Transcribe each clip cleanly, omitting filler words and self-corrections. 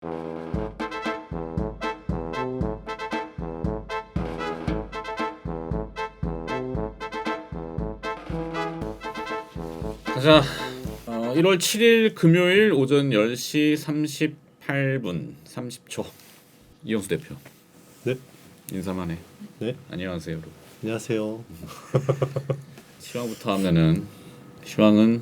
자, 1월 7일 금요일 오전 10시 38분 30초 이영수 대표 네. 인사만 해. 네. 안녕하세요 여러분. 안녕하세요. 시황부터 하면은 시황은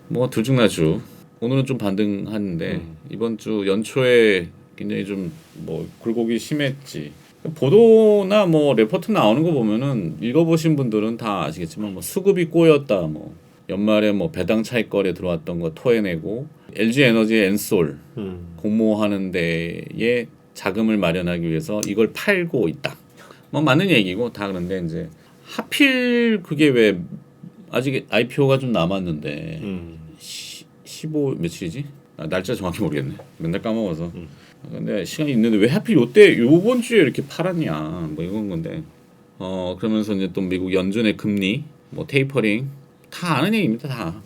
뭐 들쭉날쭉 오늘은 좀 반등하는데 이번 주 연초에 굉장히 좀 뭐 굴곡이 심했지. 보도나 뭐 레포트 나오는 거 보면은 읽어보신 분들은 다 아시겠지만 뭐 수급이 꼬였다, 뭐 연말에 뭐 배당 차익거래 들어왔던 거 토해내고 LG 에너지의 엔솔 공모하는 데에 자금을 마련하기 위해서 이걸 팔고 있다. 뭐 맞는 얘기고 다. 그런데 이제 하필 그게 왜 아직 IPO가 좀 남았는데 15 며칠이지? 날짜 정확히 모르겠네. 맨날 까먹어서. 근데 시간이 있는데 왜 하필 요번 주에 이렇게 팔았냐 뭐 이건 건데 그러면서 이제 또 미국 연준의 금리 뭐 테이퍼링 다 아는 얘기입니다. 다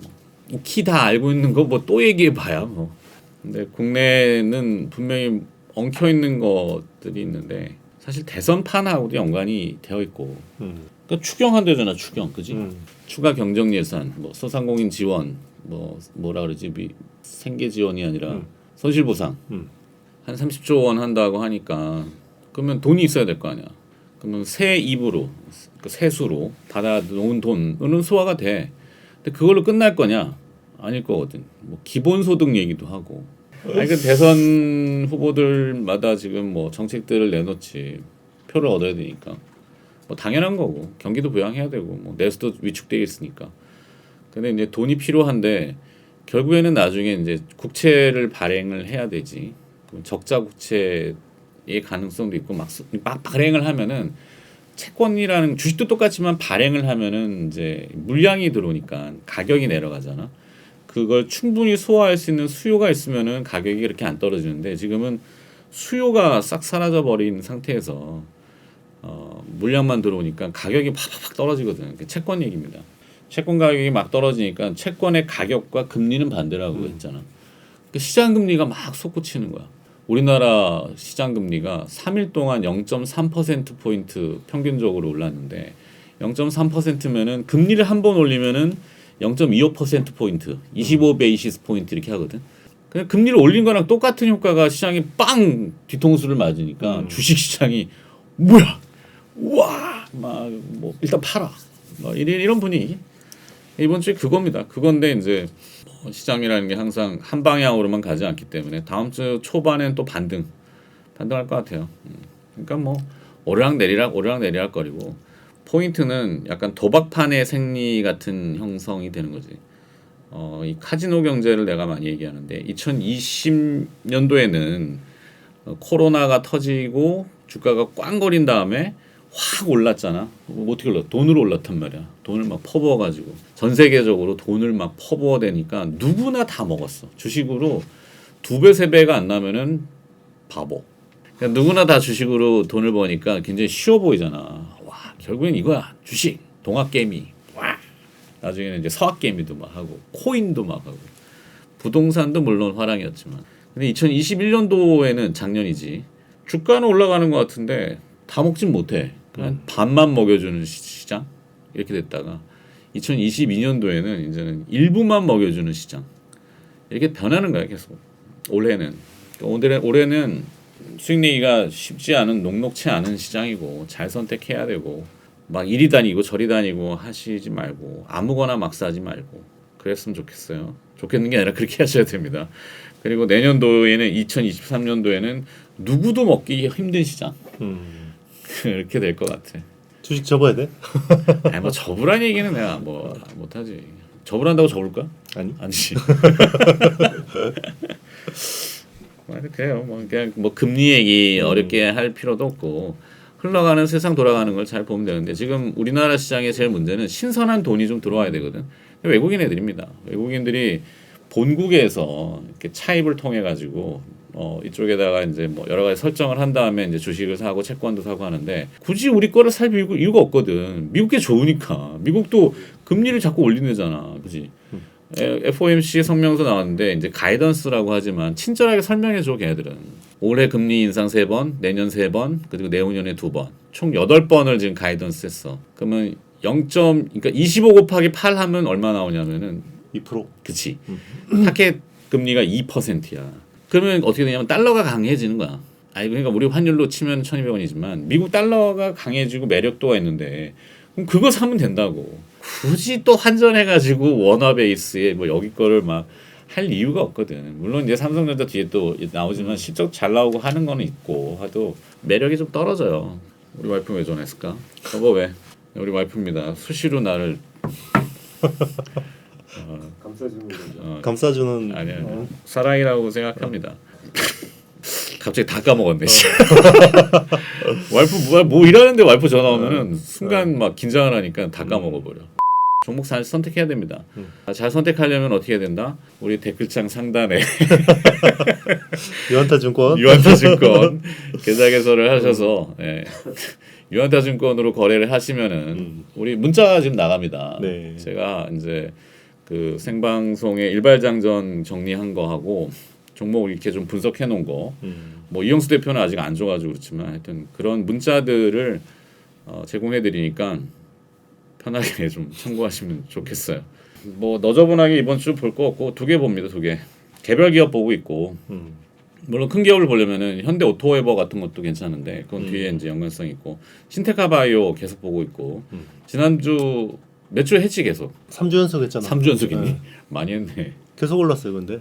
키 다 알고 있는 거 뭐 또 얘기해 봐야 뭐. 근데 국내는 분명히 엉켜 있는 것들이 있는데 사실 대선판하고도 연관이 되어 있고. 그러니까 추경한대잖아, 추경. 그지? 추가 경정 예산, 뭐 소상공인 지원, 뭐 뭐라 그러지? 생계 지원이 아니라 손실 보상. 한 30조 원 한다고 하니까 그러면 돈이 있어야 될 거 아니야. 그러면 새 입으로 세수로 받아 놓은 돈은 소화가 돼. 근데 그걸로 끝날 거냐? 아닐 거거든. 뭐 기본소득 얘기도 하고. 아니 그 대선 후보들마다 지금 뭐 정책들을 내놓지 표를 얻어야 되니까 뭐 당연한 거고 경기도 부양해야 되고 뭐 내수도 위축돼 있으니까. 근데 이제 돈이 필요한데 결국에는 나중에 이제 국채를 발행을 해야 되지. 적자 국채의 가능성도 있고 막 발행을 하면은 채권이라는 주식도 똑같지만 발행을 하면은 이제 물량이 들어오니까 가격이 내려가잖아. 그걸 충분히 소화할 수 있는 수요가 있으면은 가격이 그렇게 안 떨어지는데 지금은 수요가 싹 사라져 버린 상태에서 물량만 들어오니까 가격이 팍팍 떨어지거든. 채권 얘기입니다. 채권 가격이 막 떨어지니까 채권의 가격과 금리는 반대라고 했잖아. 시장 금리가 막 솟구치는 거야. 우리나라 시장 금리가 3일 동안 0.3% 포인트 평균적으로 올랐는데 0.3%면은 금리를 한 번 올리면은 0.25% 포인트, 25 베이시스 포인트 이렇게 하거든. 그냥 금리를 올린 거랑 똑같은 효과가 시장이 빵 뒤통수를 맞으니까 주식 시장이 뭐야, 우와, 막 뭐 일단 팔아, 뭐 이런 분위기. 이번 주에 그겁니다. 그건데 이제 시장이라는 게 항상 한 방향으로만 가지 않기 때문에 다음 주 초반엔 또 반등할 것 같아요. 그러니까 뭐 오르락내리락 거리고 포인트는 약간 도박판의 생리 같은 형성이 되는 거지. 이 카지노 경제를 내가 많이 얘기하는데 2020년도에는 코로나가 터지고 주가가 꽝거린 다음에 확 올랐잖아. 어떻게 올랐? 돈으로 올랐단 말이야. 돈을 막 퍼부어가지고 전 세계적으로 돈을 막 퍼부어대니까 누구나 다 먹었어. 주식으로 2배 3배가 안 나면은 바보. 그러니까 누구나 다 주식으로 돈을 버니까 굉장히 쉬워 보이잖아. 와, 결국엔 이거야. 주식, 동학개미. 와. 나중에는 이제 서학개미도 막 하고 코인도 막 하고 부동산도 물론 화랑이었지만. 근데 2021년도에는 작년이지. 주가는 올라가는 것 같은데 다 먹진 못해. 그냥 반만 먹여주는 시장 이렇게 됐다가 2022년도에는 이제는 일부만 먹여주는 시장 이렇게 변하는 거야 계속. 올해는 수익 내기가 쉽지 않은 녹록치 않은 시장이고 잘 선택해야 되고 막 이리 다니고 저리 다니고 하시지 말고 아무거나 막 사지 말고 그랬으면 좋겠어요. 좋겠는 게 아니라 그렇게 하셔야 됩니다. 그리고 내년도에는 2023년도에는 누구도 먹기 힘든 시장. 그렇게 될 것 같아. 주식 접어야 돼? 아니 뭐 접으란 얘기는 내가 뭐 못하지. 접으란다고 접을까? 아니지. 그래요. 뭐 그냥 뭐 금리 얘기 어렵게 할 필요도 없고 흘러가는 세상 돌아가는 걸 잘 보면 되는데 지금 우리나라 시장의 제일 문제는 신선한 돈이 좀 들어와야 되거든. 외국인 애들입니다. 외국인들이 본국에서 이렇게 차입을 통해 가지고 이쪽에다가 이제 뭐 여러 가지 설정을 한 다음에 이제 주식을 사고 채권도 사고 하는데 굳이 우리 거를 살 이유가 없거든. 미국 게 좋으니까. 미국도 금리를 자꾸 올린대잖아, 그지? FOMC 성명서 나왔는데 이제 가이던스라고 하지만 친절하게 설명해줘 걔네들은. 올해 금리 인상 3번, 내년 3번, 그리고 내후년에 2번. 총 8번을 지금 가이던스 했어. 그러면 그러니까 25 곱하기 8 하면 얼마 나오냐면은 2%. 그치. 타켓 금리가 2%야. 그러면 어떻게 되냐면 달러가 강해지는 거야. 아니 그러니까 우리 환율로 치면 1,200원이지만 미국 달러가 강해지고 매력도가 있는데 그럼 그거 사면 된다고. 굳이 또 환전해가지고 원화 베이스에 뭐 여기 거를 막 할 이유가 없거든. 물론 이제 삼성전자 뒤에 또 나오지만 실적 잘 나오고 하는 거는 있고 하도 매력이 좀 떨어져요. 우리 와이프 왜 전화했을까? 여보 왜? 우리 와이프입니다. 수시로 나를 감싸주는 거죠. 감싸주는. 아니야 사랑이라고 생각합니다. 갑자기 다 까먹었네. 와이프 뭐 일하는데 와이프 전화 오면은 순간 막 긴장을 하니까 다 까먹어버려. 종목 잘 선택해야 됩니다. 잘 선택하려면 어떻게 해야 된다? 우리 댓글창 상단에 유한타증권. 유한타증권 계좌 개설을 하셔서 유한타증권으로 거래를 하시면은 우리 문자 지금 나갑니다. 네. 제가 이제 그 생방송에 일발장전 정리한 거 하고 종목 이렇게 좀 분석해 놓은 거. 뭐 이영수 대표는 아직 안 줘가지고 그렇지만 하여튼 그런 문자들을 제공해 드리니까 편하게 좀 참고하시면 좋겠어요. 뭐 너저분하게 이번 주 볼 거 없고 2개 봅니다. 2개. 개별 기업 보고 있고 물론 큰 기업을 보려면은 현대 오토웨버 같은 것도 괜찮은데 그건 뒤에 이제 연관성 있고 신테카 바이오 계속 보고 있고 지난주 몇 주 했지 계속 3주 연속 했잖아. 3주 연속이니 네. 많이 했네. 계속 올랐어요, 근데.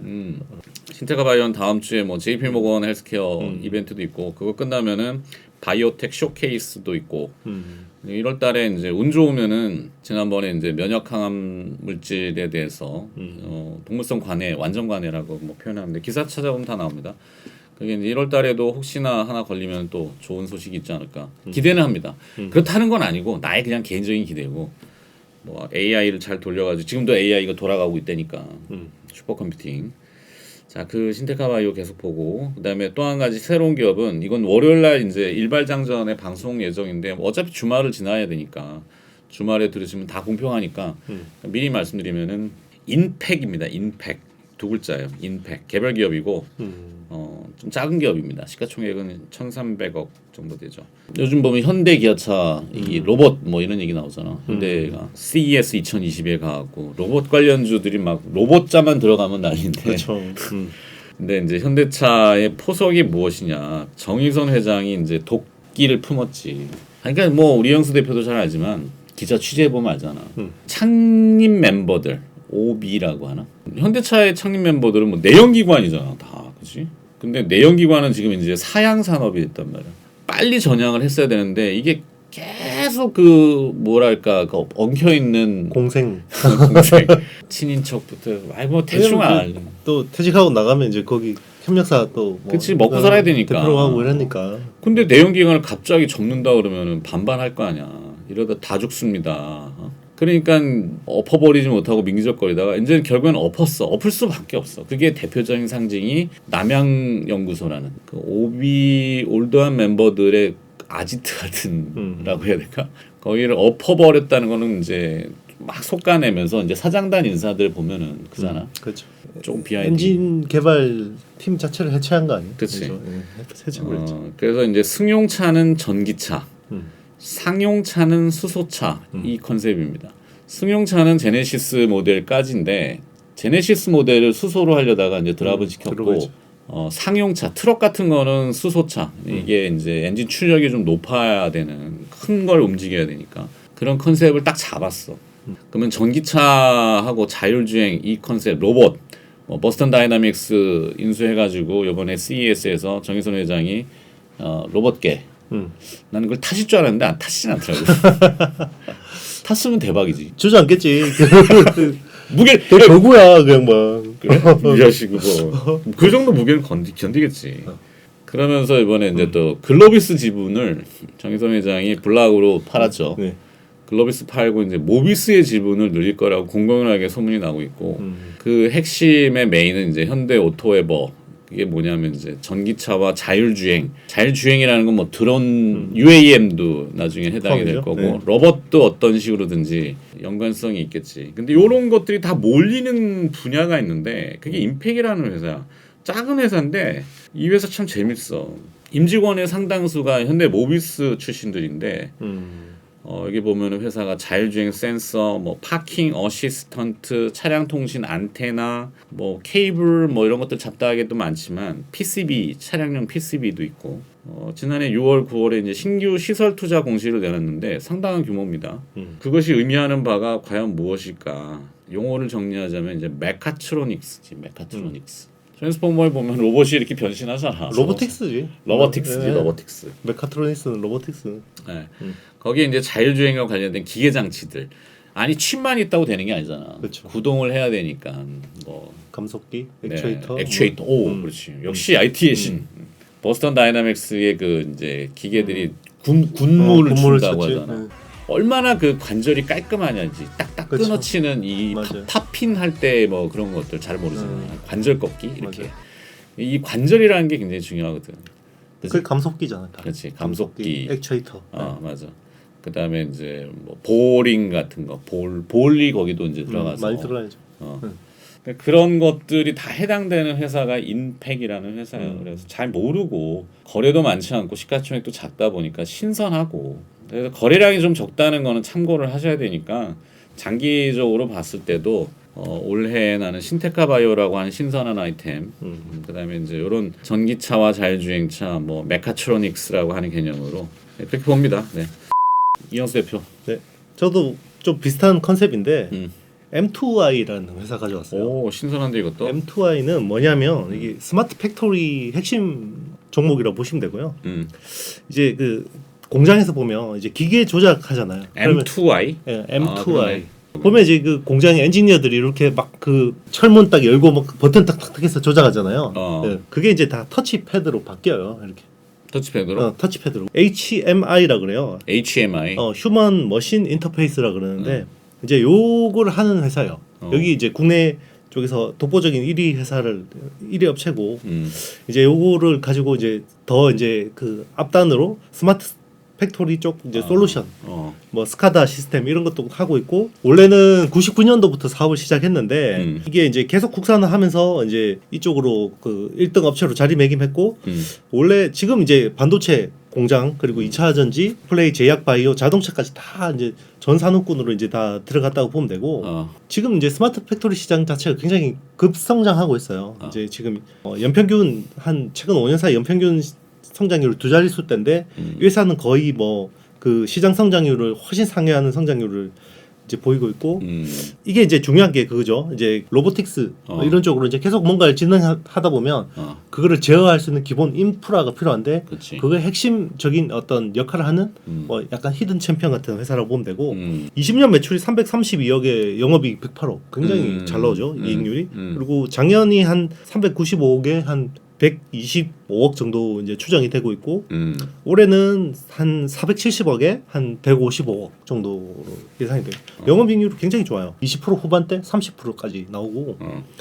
신테카 바이오는 다음 주에 뭐 JP 모건 헬스케어 이벤트도 있고 그거 끝나면은 바이오텍 쇼케이스도 있고 1월 달에 이제 운 좋으면은 지난번에 이제 면역 항암 물질에 대해서 동물성 관해, 완전 관해라고 뭐 표현하는데 기사 찾아보면 다 나옵니다. 그게 이제 1월 달에도 혹시나 하나 걸리면 또 좋은 소식이 있지 않을까 기대는 합니다. 그렇다는 건 아니고 나의 그냥 개인적인 기대고 뭐 AI를 잘 돌려가지고 지금도 AI가 돌아가고 있다니까 슈퍼컴퓨팅. 자, 그 신테카 바이오 계속 보고 그다음에 또 한 가지 새로운 기업은 이건 월요일 날 이제 일발장전에 방송 예정인데 어차피 주말을 지나야 되니까 주말에 들으시면 다 공평하니까 미리 말씀드리면은 인팩입니다. 인팩 2글자예요. 인팩 개별 기업이고 좀 작은 기업입니다. 시가총액은 1,300억 정도 되죠. 요즘 보면 현대 기아차 이 로봇 뭐 이런 얘기 나오잖아. 현대가 CES 2020에 가고 로봇 관련주들이 막 로봇자만 들어가면 난리인데. 그렇죠. 근데 이제 현대차의 포석이 무엇이냐? 정의선 회장이 이제 도끼를 품었지. 그러니까 뭐 우리 영수 대표도 잘 알지만 기자 취재해 보면 알잖아. 창립 멤버들 OB라고 하나? 현대차의 창립 멤버들은 뭐 내연기관이잖아, 다, 그렇지? 근데 내연기관은 지금 이제 사양 산업이 됐단 말이야. 빨리 전향을 했어야 되는데 이게 계속 그 뭐랄까 그 엉켜 있는 공생. 친인척부터 아이 뭐 대충 알. 또 퇴직하고 나가면 이제 거기 협력사 또 뭐 그치, 먹고 살아야 되니까. 대표로 하고 이러니까. 근데 내연기관을 갑자기 접는다 그러면은 반반할 거 아니야. 이러다 다 죽습니다. 그러니까 엎어버리지 못하고 민기적거리다가 이제 결국엔 엎을 수밖에 없어. 그게 대표적인 상징이 남양연구소라는 그 오비 올드한 멤버들의 아지트 같은라고 해야 될까? 거기를 엎어버렸다는 거는 이제 막 속가내면서 이제 사장단 인사들 보면은 그잖아. 그렇죠. 조금 비하인드. 엔진 개발 팀 자체를 해체한 거 아니에요? 그치. 해체버렸지. 그래서 이제 승용차는 전기차, 상용차는 수소차 이 컨셉입니다. 승용차는 제네시스 모델까지인데 제네시스 모델을 수소로 하려다가 이제 드랍을 시켰고 상용차 트럭 같은 거는 수소차 이게 이제 엔진 출력이 좀 높아야 되는 큰 걸 움직여야 되니까 그런 컨셉을 딱 잡았어. 그러면 전기차하고 자율주행 이 컨셉 로봇 버스턴 다이나믹스 인수해가지고 이번에 CES에서 정의선 회장이 로봇계 나는 그걸 타실 줄 알았는데 안 타시진 않더라고. 탔으면 대박이지. 주저앉겠지. 무게 저거야 그냥 막. 그래? 이 자식은 뭐그 정도 무게는 견디겠지. 그러면서 이번에 이제 또 글로비스 지분을 정의선 회장이 블락으로 팔았죠. 네. 글로비스 팔고 이제 모비스의 지분을 늘릴 거라고 공공연하게 소문이 나고 있고 그 핵심의 메인은 이제 현대 오토웨버 그게 뭐냐면 이제 전기차와 자율주행이라는 건 뭐 드론 UAM도 나중에 해당이 될 거고 네. 로봇도 어떤 식으로든지 연관성이 있겠지. 근데 이런 것들이 다 몰리는 분야가 있는데 그게 임팩이라는 회사, 작은 회사인데 이 회사 참 재밌어. 임직원의 상당수가 현대 모비스 출신들인데 여기 보면은 회사가 자율주행 센서, 뭐 파킹 어시스턴트, 차량 통신 안테나, 뭐 케이블 뭐 이런 것들 잡다하게 도 많지만 PCB, 차량용 PCB도 있고 지난해 6월, 9월에 이제 신규 시설 투자 공시를 내놨는데 상당한 규모입니다. 그것이 의미하는 바가 과연 무엇일까? 용어를 정리하자면 이제 메카트로닉스지, 메카트로닉스. 트랜스포머에 보면 로봇이 이렇게 변신하잖아. 로보틱스지. 로보틱스지, 네. 로보틱스. 메카트로닉스는 로보틱스. 네. 거기에 이제 자율주행과 관련된 기계 장치들. 아니 칩만 있다고 되는 게 아니잖아. 그쵸. 구동을 해야 되니까 뭐 감속기, 네, 액추에이터. 액추에이터. 오, 그렇지. 역시 IT의 신. 버스턴 다이나믹스의 그 이제 기계들이 군무를 군무를 준다고 쳤지. 하잖아. 네. 얼마나 그 관절이 깔끔하냐지. 딱딱 그쵸. 끊어치는 이 맞아요. 팝핀 할 때 뭐 그런 것들 잘 모르잖아. 관절 꺾기 이렇게. 맞아요. 이 관절이라는 게 굉장히 중요하거든. 그게 감속기잖아. 다. 그렇지. 감속기. 액추에이터. 맞아. 그다음에 이제 뭐 보링 같은 거, 볼이 거기도 이제 들어가서 많이 들어가야죠. 그러니까 그런 것들이 다 해당되는 회사가 인팩이라는 회사예요. 그래서 잘 모르고 거래도 많지 않고 시가총액도 작다 보니까 신선하고 그래서 거래량이 좀 적다는 거는 참고를 하셔야 되니까 장기적으로 봤을 때도 올해 나는 신테카 바이오라고 하는 신선한 아이템, 그다음에 이제 이런 전기차와 자율주행차, 뭐 메카트로닉스라고 하는 개념으로 그렇게 봅니다. 네. 이영수 대표. 네. 저도 좀 비슷한 컨셉인데 M2i라는 회사 가져왔어요. 오 신선한데 이것도. M2i는 뭐냐면 이게 스마트 팩토리 핵심 종목이라고 보시면 되고요. 이제 그 공장에서 보면 이제 기계 조작하잖아요. M2i. 예, M2i. 그러네. 보면 이제 그 공장의 엔지니어들이 이렇게 막 그 철문 딱 열고 막 버튼 딱딱딱 해서 조작하잖아요. 예, 그게 이제 다 터치패드로 바뀌어요. 이렇게. 터치패드로. 터치패드로. HMI라 그래요. HMI. 휴먼 머신 인터페이스라 그러는데 이제 요걸 하는 회사예요. 여기 이제 국내 쪽에서 독보적인 1위 업체고 이제 요거를 가지고 이제 더 이제 그 앞단으로 스마트 팩토리 쪽 이제 솔루션 뭐 스카다 시스템 이런 것도 하고 있고 원래는 99년도부터 사업을 시작했는데 이게 이제 계속 국산을 하면서 이제 이쪽으로 그 1등 업체로 자리매김했고 원래 지금 이제 반도체 공장 그리고 2차 전지 플레이 제약 바이오 자동차까지 다 이제 전 산업군으로 이제 다 들어갔다고 보면 되고 지금 이제 스마트 팩토리 시장 자체가 굉장히 급성장하고 있어요. 이제 지금 연평균 한 최근 5년 사이 연평균 성장률 두 자릿수대인데 이 회사는 거의 뭐 그 시장 성장률을 훨씬 상회하는 성장률을 이제 보이고 있고 이게 이제 중요한 게 그거죠. 이제 로보틱스 이런 쪽으로 이제 계속 뭔가를 진행하다 보면 그거를 제어할 수 있는 기본 인프라가 필요한데 그거의 핵심적인 어떤 역할을 하는 뭐 약간 히든 챔피언 같은 회사라고 보면 되고 20년 매출이 332억에 영업이익 108억 굉장히 잘 나오죠. 이익률이. 그리고 작년이 한 395억에 한 125억 정도 이제 추정이 되고 있고 올해는 한 470억에 한 155억 정도로 예상이 돼요. 영업이익률이 굉장히 좋아요. 20% 후반대, 30%까지 나오고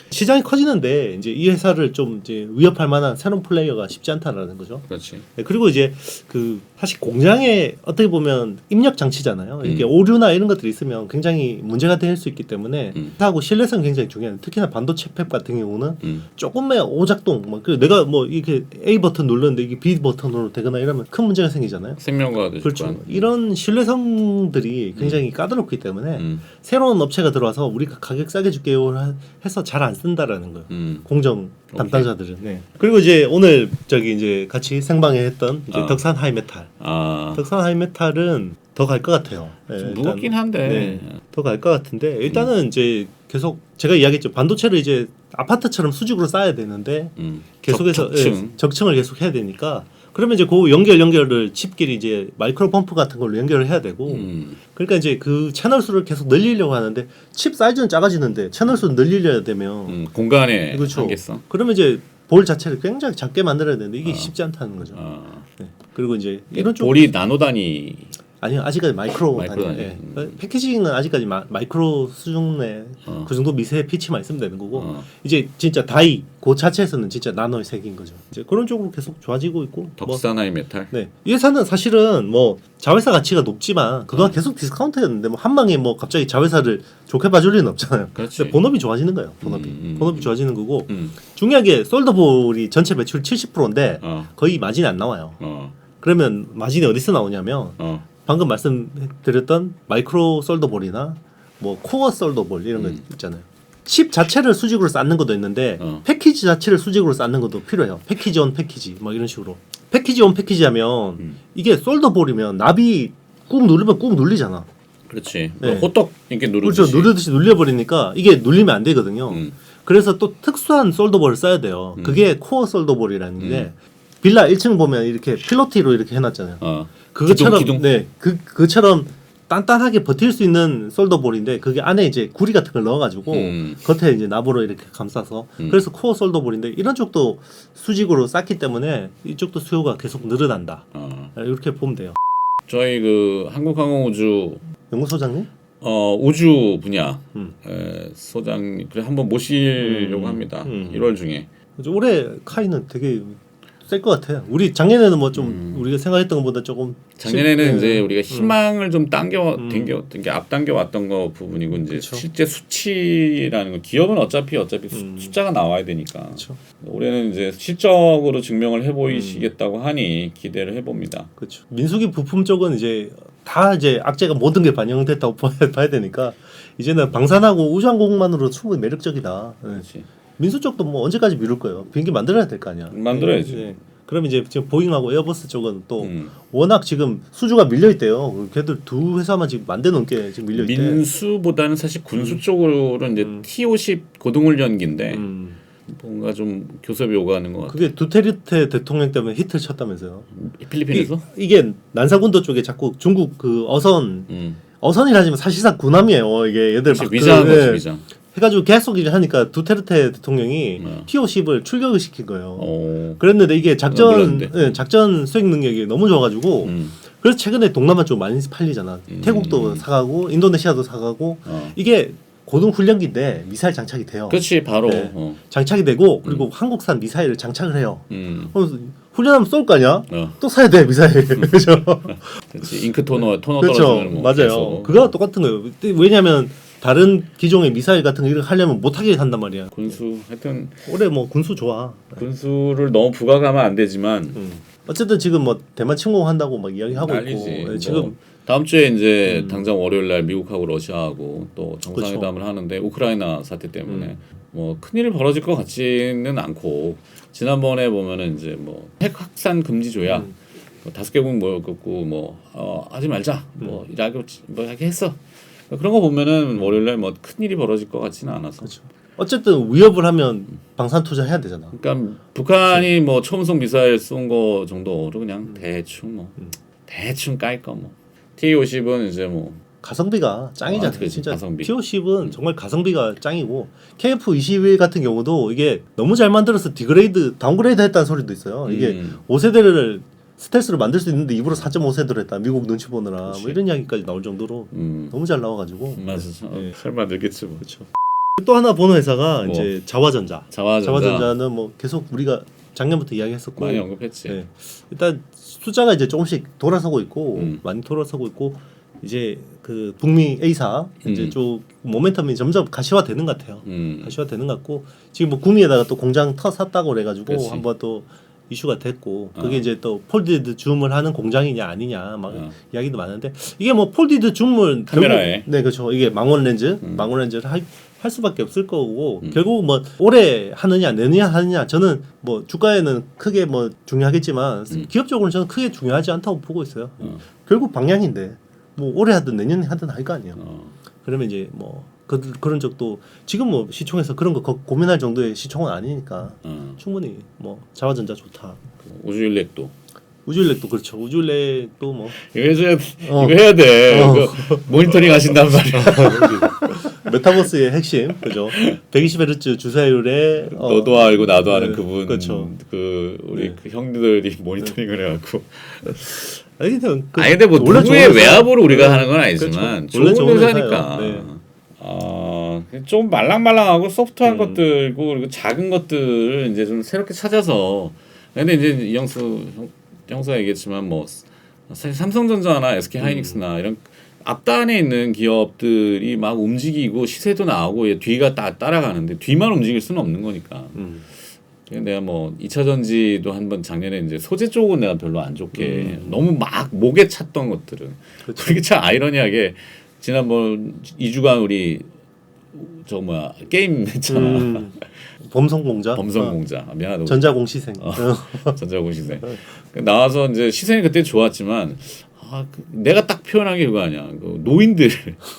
시장이 커지는데 이제 이 회사를 좀 이제 위협할 만한 새로운 플레이어가 쉽지 않다라는 거죠. 그렇지. 네, 그리고 이제 그 사실 공장에 어떻게 보면 입력 장치잖아요. 이게 오류나 이런 것들이 있으면 굉장히 문제가 될 수 있기 때문에 하고 신뢰성이 굉장히 중요해요. 특히나 반도체 팹 같은 경우는 조금의 오작동, 뭐 내가 뭐 이렇게 A 버튼 눌렀는데 이게 B 버튼으로 되거나 이러면 큰 문제가 생기잖아요. 생명과가 되죠. 그렇죠. 이런 신뢰성들이 굉장히 까다롭기 때문에 새로운 업체가 들어와서 우리가 가격 싸게 줄게요 해서 잘 안 쓴다라는 거예요. 공정 담당자들은. 네. 그리고 이제 오늘 저기 이제 같이 생방에 했던 이제 덕산 하이메탈. 덕산 하이메탈은 더 갈 것 같아요. 네, 무겁긴 한데 네, 더 갈 것 같은데 일단은 이제 계속 제가 이야기했죠. 반도체를 이제 아파트처럼 수직으로 쌓아야 되는데 계속해서 적층을 계속 해야 되니까 그러면 이제 그 연결을 칩끼리 이제 마이크로 펌프 같은 걸로 연결을 해야 되고 그러니까 이제 그 채널 수를 계속 늘리려고 하는데 칩 사이즈는 작아지는데 채널 수를 늘리려야 되면 공간에 그렇죠. 한계성. 그러면 이제 볼 자체를 굉장히 작게 만들어야 되는데 이게 쉽지 않다는 거죠. 네. 그리고 이제 이런 쪽 볼이 나노 단위 아니요 아직까지 마이크로 마이크로 아니에요. 예. 아니에요. 패키징은 아직까지 마이크로 수준의 그 정도 미세 피치만 있으면 되는 거고 이제 진짜 다이 그 자체에서는 진짜 나노의 세계인 거죠. 이제 그런 쪽으로 계속 좋아지고 있고 덕사나이 메탈. 네, 이 회사는 사실은 뭐 자회사 가치가 높지만 그동안 계속 디스카운트였는데 뭐 한 방에 뭐 갑자기 자회사를 좋게 봐줄 리는 없잖아요. 그렇지. 근데 본업이 좋아지는 거예요. 본업이 좋아지는 거고 중요한 게 솔더볼이 전체 매출 70%인데 거의 마진이 안 나와요. 그러면 마진이 어디서 나오냐면 방금 말씀드렸던 마이크로 솔더볼이나 뭐 코어 솔더볼 이런 거 있잖아요. 칩 자체를 수직으로 쌓는 것도 있는데 패키지 자체를 수직으로 쌓는 것도 필요해요. 패키지 온 패키지 뭐 이런 식으로. 패키지 온 패키지 하면 이게 솔더볼이면 납이 꾹 누르면 꾹 눌리잖아. 그렇지. 네. 호떡 이렇게 누르듯이. 그렇죠. 누르듯이 눌려버리니까 이게 눌리면 안 되거든요. 그래서 또 특수한 솔더볼을 써야 돼요. 그게 코어 솔더볼이라는 게 빌라 1층 보면 이렇게 필로티로 이렇게 해놨잖아요. 그것처럼 기둥. 네, 그것처럼 단단하게 버틸 수 있는 솔더볼인데 그게 안에 이제 구리 같은 걸 넣어가지고 겉에 이제 납으로 이렇게 감싸서 그래서 코어 솔더볼인데 이런 쪽도 수직으로 쌓기 때문에 이쪽도 수요가 계속 늘어난다. 이렇게 보면 돼요. 저희 그 한국항공우주 연구소장님? 우주 분야 소장님 그래 한번 모시려고 합니다. 1월 중에. 올해 카이는 되게 셀 것 같아요. 우리 작년에는 뭐 좀 우리가 생각했던 것보다 조금 작년에는 이제 우리가 희망을 좀 앞당겨 왔던 거 부분이고 이제 그쵸. 실제 수치라는 거 기업은 어차피 숫자가 나와야 되니까 그쵸. 올해는 이제 실적으로 증명을 해보이시겠다고 하니 기대를 해봅니다. 그렇죠. 민수기 부품 쪽은 이제 다 이제 악재가 모든 게 반영됐다고 봐야 되니까 이제는 방산하고 우주항공만으로 충분히 매력적이다. 그렇지. 민수 쪽도 뭐 언제까지 미룰 거예요? 비행기 만들어야 될 거 아니야. 만들어야지. 네. 그럼 이제 지금 보잉하고 에어버스 쪽은 또 워낙 지금 수주가 밀려 있대요. 걔들 두 회사만 지금 만 대 넘게 지금 밀려 있대. 민수보다는 사실 군수 쪽으로는 이제 T-50 고동훈련기인데 뭔가 좀 교섭이 오가는 것 같아요. 그게 두테르테 대통령 때문에 히트를 쳤다면서요. 필리핀에서? 이게 난사군도 쪽에 자꾸 중국 그 어선이라 하지만 사실상 군함이에요. 이게 얘들 막 위장한 거지 위장. 해가지고 계속 이제 하니까 두테르테 대통령이 T-50을 출격을 시킨 거예요. 그랬는데 이게 작전 수행 능력이 너무 좋아가지고 그래서 최근에 동남아 쪽 많이 팔리잖아. 태국도 사가고 인도네시아도 사가고 이게 고등 훈련기인데 미사일 장착이 돼요. 그렇지 바로 네. 장착이 되고 그리고 한국산 미사일을 장착을 해요. 그래서 훈련하면 쏠 거 아니야? 또 사야 돼 미사일. 그렇죠. 그렇지 잉크 토너 그렇죠. 떨어지면 뭐 맞아요. 계속. 그거랑 똑같은 거예요. 왜냐하면 다른 기종의 미사일 같은 거 이런 거 하려면 못하게 한단 말이야. 군수 하여튼 올해 뭐 군수 좋아. 군수를 너무 부각하면 안 되지만 어쨌든 지금 뭐 대만 침공한다고 막 이야기하고 난리지. 있고 뭐 지금 다음 주에 이제 당장 월요일 날 미국하고 러시아하고 또 정상회담을 그렇죠. 하는데 우크라이나 사태 때문에 뭐 큰일 벌어질 것 같지는 않고 지난번에 보면은 이제 뭐 핵 확산 금지 조약 뭐 5개국 모였고 뭐 하지 말자 뭐 이렇게 뭐 하게 했어. 그런 거 보면은 월요일 날 뭐 큰일이 벌어질 것 같지는 않아서. 그렇죠. 어쨌든 위협을 하면 방산 투자해야 되잖아. 그러니까 북한이 뭐 초음속 미사일 쏜 거 정도로 그냥 대충 뭐 대충 깔 거 뭐. T-50은 이제 뭐 가성비가 짱이잖아. 그렇지, 진짜 가성비. T-50은 정말 가성비가 짱이고 KF-21 같은 경우도 이게 너무 잘 만들어서 다운그레이드 했다는 소리도 있어요. 이게 5세대를 스텔스로 만들 수 있는데 입으로 4.5세대로 했다. 미국 눈치 보느라 뭐 이런 이야기까지 나올 정도로 너무 잘 나와가지고. 맞아. 네. 설마 늘겠지 뭐. 그렇죠. 또 하나 보는 회사가 뭐? 이제 자화전자. 자화전자. 자화전자는 뭐 계속 우리가 작년부터 이야기했었고 많이 언급했지. 네. 일단 숫자가 이제 조금씩 돌아서고 있고 많이 돌아서고 있고 이제 그 북미 A사 이제 쭉 모멘텀이 점점 가시화되는 것 같아요. 가시화되는 것 같고 지금 뭐 구미에다가 또 공장 터 샀다고 그래가지고 그렇지. 한번 또 이슈가 됐고 그게 이제 또 폴디드 줌을 하는 공장이냐 아니냐 막 이야기도 많은데 이게 뭐 폴디드 줌을 카메라에. 네 그렇죠. 이게 망원 렌즈를 할 수밖에 없을 거고 결국 뭐 올해 하느냐 내년 하느냐 저는 뭐 주가에는 크게 뭐 중요하겠지만 기업적으로는 저는 크게 중요하지 않다고 보고 있어요. 결국 방향인데 뭐 올해 하든 내년에 하든 할 거 아니에요. 그러면 이제 뭐 그런 적도 지금 뭐 시총에서 그런 거 고민할 정도의 시총은 아니니까 충분히 뭐 자화전자 좋다. 우주일렉도. 우주일렉도 그렇죠. 우주일렉도 뭐 이거 해야 돼. 이거 모니터링 하신단 말이야. 메타버스의 핵심 그죠? 120Hz 주사율에 너도 알고 나도 아는 네, 그분 그렇죠. 그 우리 네. 그 형들이 모니터링을 해갖고 아니 근데 뭐 원래 누구의 좋은 회사- 외압으로 우리가 네, 하는 건 아니지만 그렇죠. 원래 좋은 좋은 회사니까 회사예요. 좀 말랑말랑하고 소프트한 것들고 그리고 작은 것들을 이제 좀 새롭게 찾아서 근데 이제 형수가 얘기했지만 뭐 사실 삼성전자나 SK 하이닉스나 이런 앞단에 있는 기업들이 막 움직이고 시세도 나오고 얘 뒤가 따라가는데 뒤만 움직일 수는 없는 거니까. 내가 뭐 2차 전지도 한번 작년에 이제 소재 쪽은 내가 별로 안 좋게 너무 막 목에 찼던 것들은 그게 참 아이러니하게 지난번 2주간 우리 저 뭐야 게임 했잖아. 범성공자 범성공자 미안하다. 전자공시생 전자공시생 나와서 이제 시생이 그때 좋았지만 내가 딱 표현한 게 그거 아니야. 그 노인들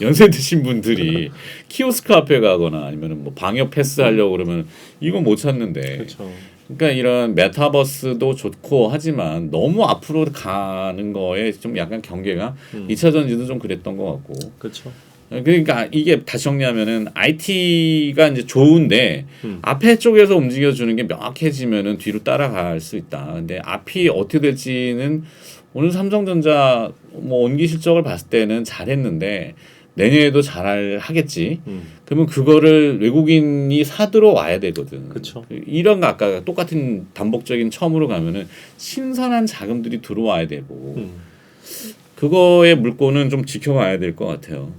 연세 드신 분들이 키오스크 앞에 가거나 아니면 뭐 방역 패스 하려고 그러면 이거 못 찾는데. 그렇죠. 그러니까 이런 메타버스도 좋고 하지만 너무 앞으로 가는 거에 좀 약간 경계가 2차 전지도 좀 그랬던 것 같고. 그렇죠. 그러니까 이게 다시 정리하면은 IT가 이제 좋은데 앞에 쪽에서 움직여주는 게 명확해지면은 뒤로 따라갈 수 있다. 근데 앞이 어떻게 될지는 오늘 삼성전자 뭐 온기 실적을 봤을 때는 잘했는데 내년에도 잘 하겠지. 그러면 그거를 외국인이 사들어 와야 되거든. 그쵸. 이런 거 아까 똑같은 반복적인 처음으로 가면은 신선한 자금들이 들어와야 되고 그거의 물꼬는 좀 지켜봐야 될 것 같아요.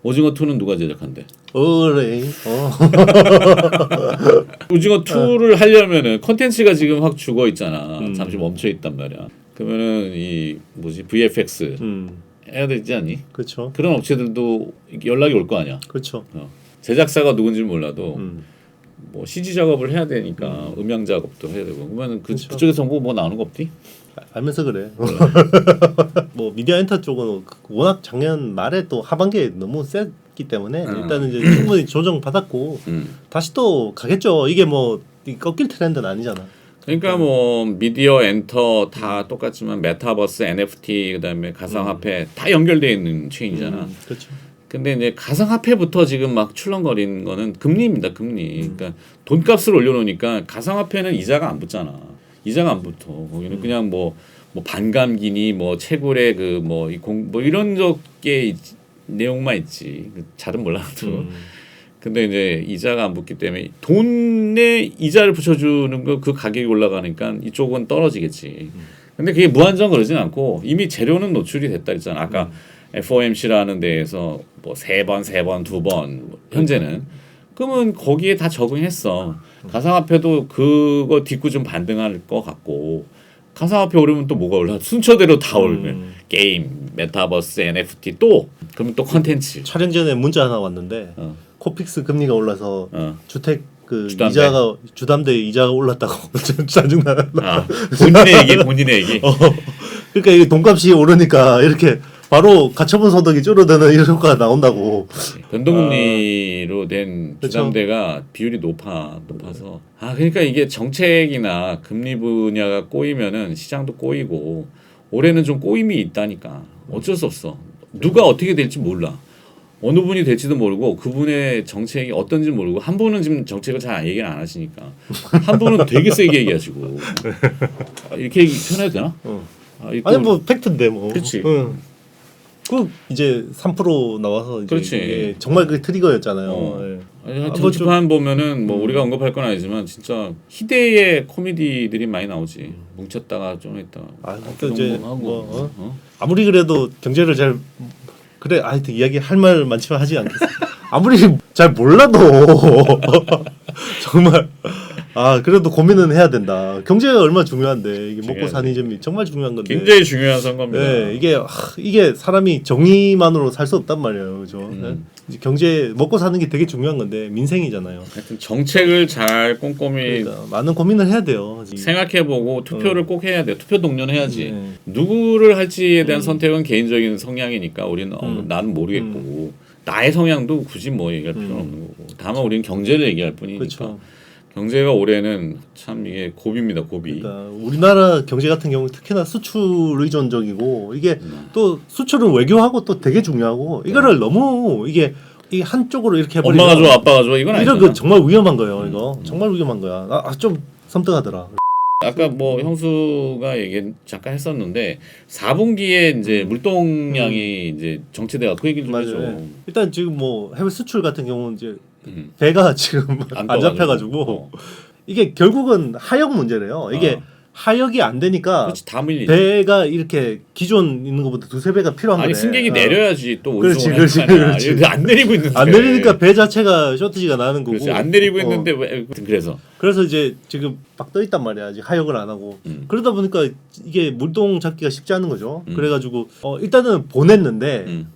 오징어 2는 누가 제작한대? 어레이. 오징어 2를 하려면은 컨텐츠가 지금 확 죽어 있잖아. 잠시 멈춰 있단 말이야. 그러면은 이 뭐지 VFX 해야 되지 않니? 그렇죠. 그런 업체들도 연락이 올 거 아니야. 그렇죠. 제작사가 누군지 몰라도 뭐 CG 작업을 해야 되니까 음향 작업도 해야 되고 그러면 그쪽에서 뭐 나오는 거 없디? 알면서 그래. 뭐 미디어 엔터 쪽은 워낙 작년 말에 또 하반기에 너무 셌기 때문에 일단은 이제 충분히 조정 받았고 다시 또 가겠죠. 이게 뭐 꺾일 트렌드는 아니잖아. 그러니까 뭐 미디어 엔터 다 똑같지만 메타버스, NFT 그다음에 가상화폐 다 연결되어 있는 체인이잖아. 그렇죠. 근데 이제 가상화폐부터 지금 막 출렁거리는 거는 금리입니다. 금리. 그러니까 돈값을 올려놓으니까 가상화폐는 이자가 안 붙잖아. 이자가 안 붙어. 거기는 그냥 뭐 반감기니 뭐 채굴의 그 뭐 이런 적게 내용만 있지. 잘은 몰라도. 근데 이제 이자가 안 붙기 때문에 돈에 이자를 붙여주는 거 그 가격이 올라가니까 이쪽은 떨어지겠지. 근데 그게 무한정 그러진 않고 이미 재료는 노출이 됐다 했잖아. 아까 FOMC라는 데에서 뭐 3번, 2번 현재는 그러면 거기에 다 적응했어. 가상화폐도 그거 딛고 좀 반등할 것 같고 가상화폐 오르면 또 뭐가 올라? 순서대로 다 오르면 게임, 메타버스, NFT 또 그러면 또 컨텐츠. 촬영 전에 문자 하나 왔는데 코픽스 금리가 올라서 주택 그 이자가 주담대 이자가 올랐다고 짜증나. 본인의 얘기. 그러니까 이게 돈값이 오르니까 이렇게 바로 가처분 소득이 줄어드는 이런 효과가 나온다고. 변동금리로 된 주담대가 비율이 높아서 그러니까 이게 정책이나 금리 분야가 꼬이면은 시장도 꼬이고 올해는 좀 꼬임이 있다니까 어쩔 수 없어. 누가 어떻게 될지 몰라. 어느 분이 될지도 모르고 그분의 정책이 어떤지 모르고 한 분은 지금 정책을 잘 얘기를 안 하시니까 한 분은 되게 세게 얘기하시고 이렇게 표현해도 되나? 아니 뭐 팩트인데 뭐. 그렇지. 그 이제 3% 나와서 이제 그렇지. 이게 정말 그 트리거였잖아요. 정치판 보면은 뭐 우리가 언급할 건 아니지만 진짜 희대의 코미디들이 많이 나오지. 뭉쳤다가 좀 했다가. 또 이제 뭐 아무리 그래도 경제를 잘 그래 하여튼 이야기 할 말 많지만 하지 않겠어. 아무리 잘 몰라도 정말 그래도 고민은 해야 된다. 경제가 얼마나 중요한데 이게 먹고 사는 점이 정말 중요한 건데. 굉장히 중요한 선거입니다. 네, 이게 사람이 정의만으로 살 수 없단 말이에요, 그죠? 이제 경제 먹고 사는 게 되게 중요한 건데 민생이잖아요. 하여튼 정책을 잘 꼼꼼히 그러니까 많은 고민을 해야 돼요. 생각해보고 투표를 꼭 해야 돼. 투표 동료해야지. 누구를 할지에 대한 선택은 개인적인 성향이니까 우리는 나는 모르겠고 나의 성향도 굳이 뭐 얘기할 필요는 없는 거고. 다만 우리는 경제를 얘기할 뿐이니까. 그렇죠. 경제가 올해는 참 이게 고비입니다. 고비. 그러니까 우리나라 경제 같은 경우 특히나 수출 의존적이고 이게 또 수출은 외교하고 또 되게 중요하고 이거를 너무 이게 이 한쪽으로 이렇게 해버리면 엄마가 좋아 아빠가 좋아 이건 아니잖아. 이런 거 정말 위험한 거예요. 이거 정말 위험한 거야. 좀 섬뜩하더라. 아까 뭐 형수가 얘기 잠깐 했었는데 4분기에 이제 물동량이 이제 정체돼가 그 얘기를 좀 해줘. 맞아요. 일단 지금 뭐 해외 수출 같은 경우는 이제 음. 배가 지금 안 안 잡혀가지고 이게 결국은 하역 문제래요. 이게 하역이 안 되니까 그렇지 다 밀리지. 배가 이렇게 기존 있는 것보다 두세 배가 필요한 거네. 아니 승객이 내려야지 또 그렇지, 운송을 그렇지, 할 거 아니야. 그렇지. 얘들 안 내리고 있는데. 안 내리니까 배 자체가 쇼트지가 나는 거고. 그렇지 안 내리고 있는데 왜 그래서 그래서 이제 지금 막 떠 있단 말이야. 아직 하역을 안 하고. 그러다 보니까 이게 물동 잡기가 쉽지 않은 거죠. 그래가지고 일단은 보냈는데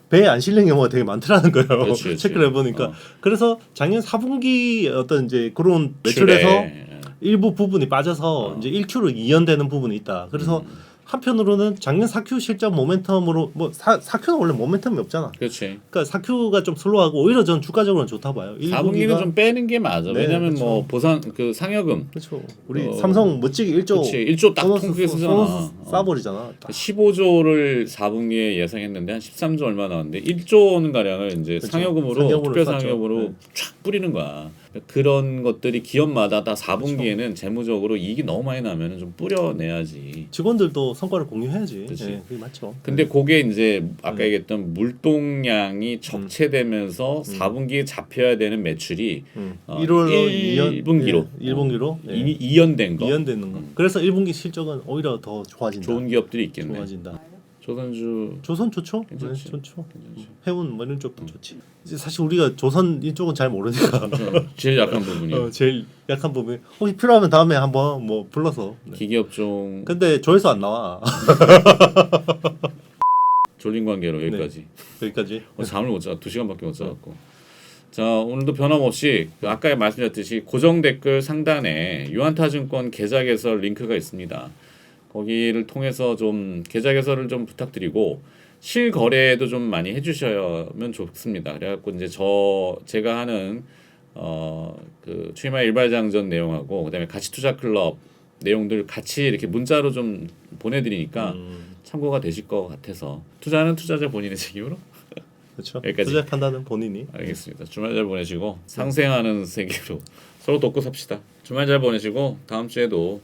배에 안 실린 경우가 되게 많더라는 거예요. 그렇지, 그렇지. 체크를 해보니까. 그래서 작년 4분기 어떤 이제 그런 매출에서 일부 부분이 빠져서 이제 1Q로 이연되는 부분이 있다. 그래서 한편으로는 작년 4Q 실적 모멘텀으로 뭐 4Q는 원래 모멘텀이 없잖아. 그렇지. 그러니까 4Q가 좀 슬로우하고 오히려 전 주가적으로는 좋다 봐요. 4분기는 좀 빼는 게 맞아. 네, 왜냐면 그렇죠. 뭐 보상 그 상여금 그렇죠. 우리 삼성 멋지게 1조 그렇지 1조 딱 통크게 쓰잖아. 싸버리잖아. 15조를 4분기에 예상했는데 한 13조 얼마 나왔는데 1조 원 가량을 이제 그렇죠. 상여금으로 상여금으로 특별 쐈죠. 상여금으로 네. 쫙 뿌리는 거야. 그런 것들이 기업마다 다 4분기에는 그렇죠. 재무적으로 이익이 너무 많이 나면은 좀 뿌려내야지. 직원들도 성과를 공유해야지. 그렇지. 네, 그게 맞죠. 근데 그게 이제 아까 얘기했던 물동량이 적체되면서 4분기에 잡혀야 되는 매출이 1월 1분기로 1분기로 이연된 거. 이연되는 거. 그래서 1분기 실적은 오히려 더 좋아진다. 좋은 기업들이 있겠네. 좋아진다. 조선주 조선 좋죠? 괜찮지. 네, 좋죠. 해운 뭐 이런 쪽도 좋지. 이제 사실 우리가 조선 이쪽은 잘 모르니까 제일 약한 부분이 제일 약한 부분. 혹시 필요하면 다음에 한번 뭐 불러서. 네. 기기업종 근데 조회수 안 나와. 졸린 관계로 여기까지. 여기까지. 잠을 못 자. 2시간밖에 못 자갖고. 자 오늘도 변함없이 아까 말씀드렸듯이 고정 댓글 상단에 유한타증권 계좌 개설 링크가 있습니다. 거기를 통해서 좀 계좌 개설을 좀 부탁드리고 실거래도 좀 많이 해주셔야면 좋습니다. 그래갖고 이제 제가 하는 그 취마 일발장전 내용하고 그다음에 가치투자 클럽 내용들 같이 이렇게 문자로 좀 보내드리니까 참고가 되실 것 같아서 투자는 투자자 본인의 책임으로. 그렇죠. 여기까지. 투자 판단은 본인이. 알겠습니다. 주말 잘 보내시고 상생하는 세계로 서로 돕고 삽시다. 주말 잘 보내시고 다음 주에도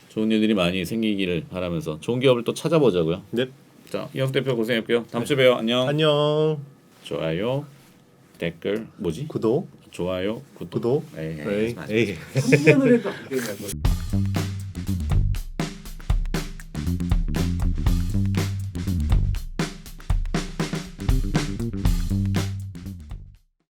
좋은 일들이 많이 생기기를 바라면서 좋은 기업을 또 찾아보자고요. 네. 자 이현수 대표 고생했고요. 다음 주에 봬요. 안녕. 안녕. 좋아요, 댓글 뭐지? 구독. 좋아요, 구독. 구독. 에이, 에이. 하지 마. 에이. 3년을 해도 안 되냐고.